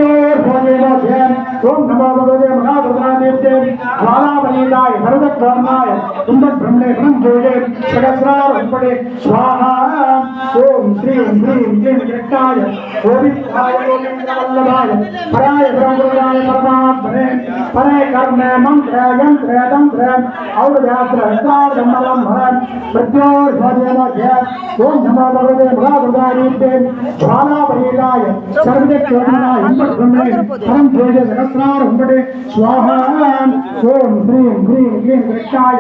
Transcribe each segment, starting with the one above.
ओम नमो भगवते महारुद्रादेव्ये ज्वालावनीताय सर्वधर्माय कुंभब्रह्मणे ब्रह्मजोगे सहस्रार उपडे स्वाहा ओम श्रीं ह्रीं क्लीं कृष्णाय गोविंदाय गोविंदवल्लभाय पराय ब्रह्मरुद्राय परमात्मने परे कर्मे मंत्र यंत्र तंत्र औषधास्त्र हस्तार्धमलं भरन् मृत्योर्भोजनोज्य ओम नमो भगवते महारुद्रादेव्ये ज्वालावनीताय सर्वधर्माय कुंभब्रह्मणे ब्रह्मजोगे सहस्रार उपडे स्वाहा ओम श्रीं ह्रीं क्लीं कृष्णाय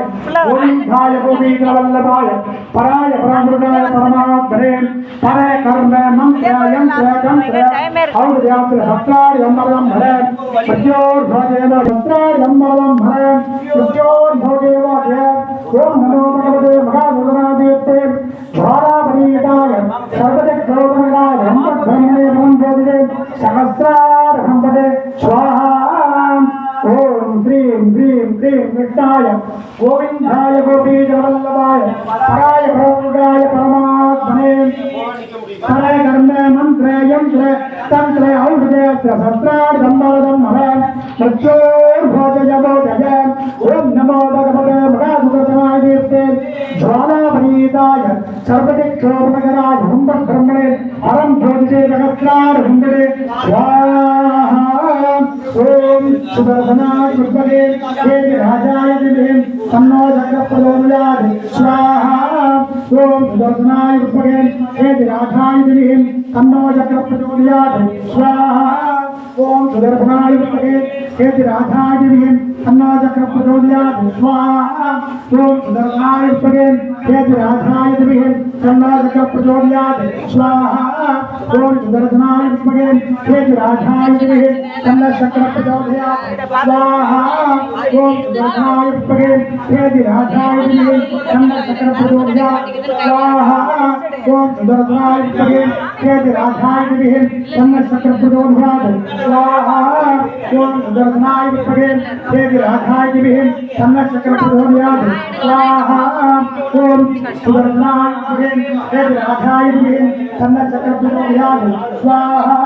गोविंदाय गोविंदवल्लभाय पराय ब्रह्मरुद्राय परमात्मने परे कर्मे मंत्र यंत्र तंत्र औषधास्त्र हस्तार्धमलं भरन् मृत्योर्भोजनोज्य मृत्योर्भोजनोज्य ओम नमो भगवते महारुद्रादेव्ये ज्वालावनीताय सर्वदिक्प्रोदनाय ब्रह्मणे ब्रह्मजोगे सहस्रार्धमपदे स्वाहा ओम श्रीं ह्रीं क्लीं कृष्णाय गोविंदाय गोपीजवल्लभाय पराय ब्रह्मरुद्राय परमात्मने परे कर्मे मंत्र यंत्र तंत्र औषधास्त्र हस्तार्धमलं भरन् मृत्योर्भोजनोज्य ओम नमो भगवते महारुद्रादेव्ये ज्वालावनीताय सर्वदिक्प्रोदनाय ब्रह्मणे ब्रह्मजोगे सहस्रार्धमपदे स्वाहा ओम सुदर्शनाय विद्महे राजाय विद्महे तन्नो चक्रप्रचोदयात् स्वाहा ओम सुदर्शनाय विद्महे राजाय विद्महे तन्नो चक्रप्रचोदयात् स्वाहा ओम सुदर्शनाय विद्महे राजाय विद्महे तन्नो चक्रप्रचोदयात् स्वाहा ओम सुदर्शनाय विद्महे राजाय विद्महे तन्नो चक्रप्रचोदयात् स्वाहा ओम सुदर्शनाय विद्महे राजाय विद्महे तन्नो चक्रप्रचोदयात् स्वाहा ओम सुदर्शनाय विद्महे राजाय विद्महे तन्नो चक्रप्रचोदयात् स्वाहा ओम सुदर्शनाय विद्महे राजाय विद्महे तन्नो चक्रप्रचोदयात् स्वाहा ओम सुदर्शनाय विद्महे राजाय विद्महे तन्नो चक्रप्रचोदयात् स्वाहा ओम सुदर्शनाय विद्महे राजाय विद्महे तन्नो चक्रप्रचोदयात् स्वाहा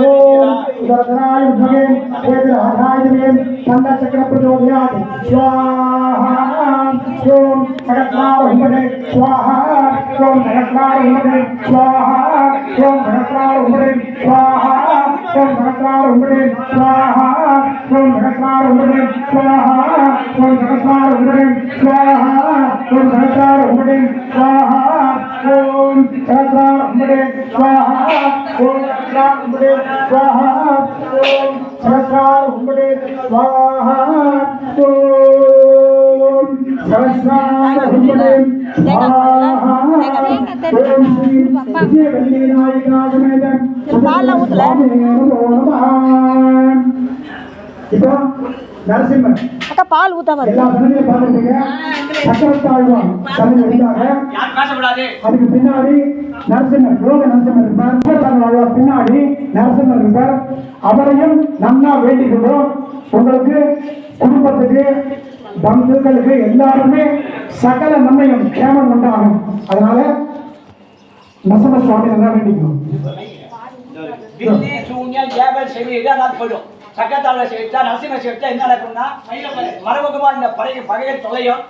ओम सुदर्शनाय विद्महे राजाय विद्महे तन्नो चक्रप्रचोदयात् स्वाहा ओम सहस्रार्धमपदे स्वाहा ओम सहस्रार्धमपदे स्वाहा ओम सहस्रार्धमपदे स्वाहा ओम सहस्रार्धमपदे स्वाहा ओम सहस्रार्धमपदे स्वाहा ओम सहस्रार्धमपदे स्वाहा ओम सहस्रार्धमपदे स्वाहा ओम सहस्रार्धमपदे स्वाहा ओम सहस्रार्धमपदे स्वाहा ओम सहस्रार्धमपदे स्वाहा ओम सहस्रार्धमपदे स्वाहा ओम श्री विजयवल्लीनायिकासमेत இப்போ நரசிம்மன் அக்கா பால் ஊத்தாம எல்லா சன்னதியும் பார்த்துருப்பீங்க. சக்கரத்தாழ்வான் சன்னதி வைத்தாங்க. அதுக்கு பின்னாடி நரசிம்மர் யோக நரசிம்மர் இருப்பார். சக்கரத்தாழ்வான் பின்னாடி நரசிம்மர் இருப்பார். அவரையும் நன்னா வேண்டிக்கிறோம். உங்களுக்கு குடும்பத்துக்கு பந்துக்களுக்கு எல்லாருமே சகல நன்மையும் கேமம் உண்டாகும். அதனால நரசிம்ம சுவாமி நல்லா வேண்டிக்கணும். சக்கரத்தாழ்வார் சேவித்தா நரசிம்ம சேவித்தா என்ன நடக்கும்னா மரபகமா இந்த பகையை தொலையும்.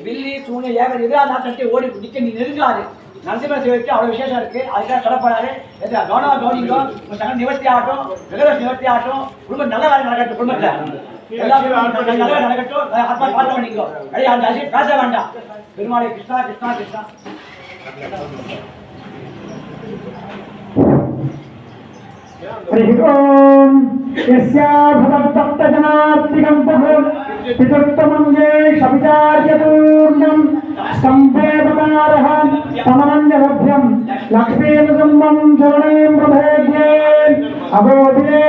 வில்லி சூனியம் ஏகல் எதிராக நாட்டை ஓடி நிற்க நீ நெருங்காது. நரசிம்ம சேவிக்கு அவ்வளோ விசேஷம் இருக்கு. அதுக்காக சொல்லப்படாது. கவனமா கவனிங்கோ. சகல நிவர்த்தி ஆகட்டும், விகரஸ் நிவர்த்தி ஆகட்டும், குடும்பம் நல்ல வேலை நடக்கட்டும். குடும்பத்தில் எல்லாமே நல்ல வேலை நடக்கட்டும். அப்பா பார்த்து பண்ணிக்கோ. அந்த அசியம் பேச வேண்டாம். பெருமாளை கிருஷ்ணா கிருஷ்ணா கிருஷ்ணா हरि ओम यस्याभवत्तजनार्तिकं प्रभुं पितृत्वमंगे शविचार्यपूर्णं संवेदकारः तमनंजलभ्यं लक्ष्मीनसम्मं शरणं प्रभेद्ये अबोधिरे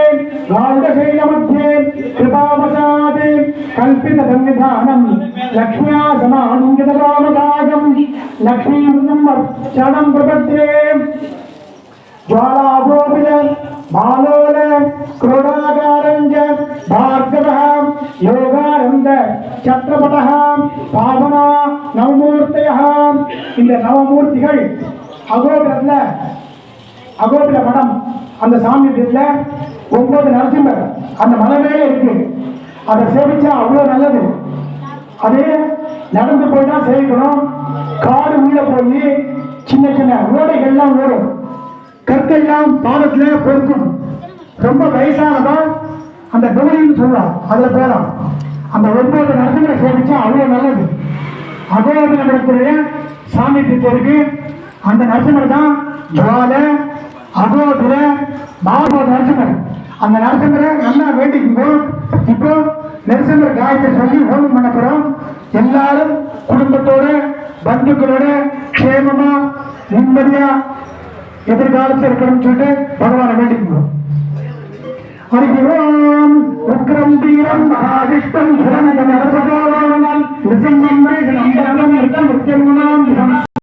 गाढशैलमध्ये कृपावसादे कल्पितसन्निधानं लक्ष्म्या समानंगितरामकाजं लक्ष्मीवृन्दं शरणं प्रपद्ये ज्वालागोपिल बालोल क्रोडाकारंज भार्गवः योगानंद छत्रपटः पावना नवमूर्तयः இந்த நவமூர்த்திகள் அகோபில மடம் அந்த சாமியத்தில் 9 நரசிம்மர் அந்த மலை மேலே இருக்கு. அதை சேவிச்சா அவ்வளோ நல்லது. அதே நடந்து போய் தான் சேவிக்கணும். காடு உள்ள போய் சின்ன சின்ன ஓடைகள்லாம் ஓடும், கற்கள்லாம் பாதத்துல பொறுக்கும். ரொம்ப வயசானதா அந்த கௌரின்னு சொல்லலாம், அதுல போகலாம். அந்த 9 நரசிம்மரை சேவிச்சா அவ்வளோ நல்லது. அகோர நகரத்துடைய சாமி இருக்கு. அந்த நரசிம்மர் தான் ஜுவால அகோதுர மாவட்ட நரசிம்மர். அந்த நரசிம்மரை நல்லா வேண்டிக்குங்க. இப்போ நரசிம்மர் காயத்தை சொல்லி ஹோமம் பண்ண போறோம். எல்லாரும் குடும்பத்தோட பந்துக்களோட க்ஷேமமா நிம்மதியா எதிர்காலத்தில் இருக்கணும்னு சொல்லிட்டு பகவானை வேண்டிக்குவோம். ஹரி ஓம் உக்ரம் வீரம் மகாவிஷ்ணம்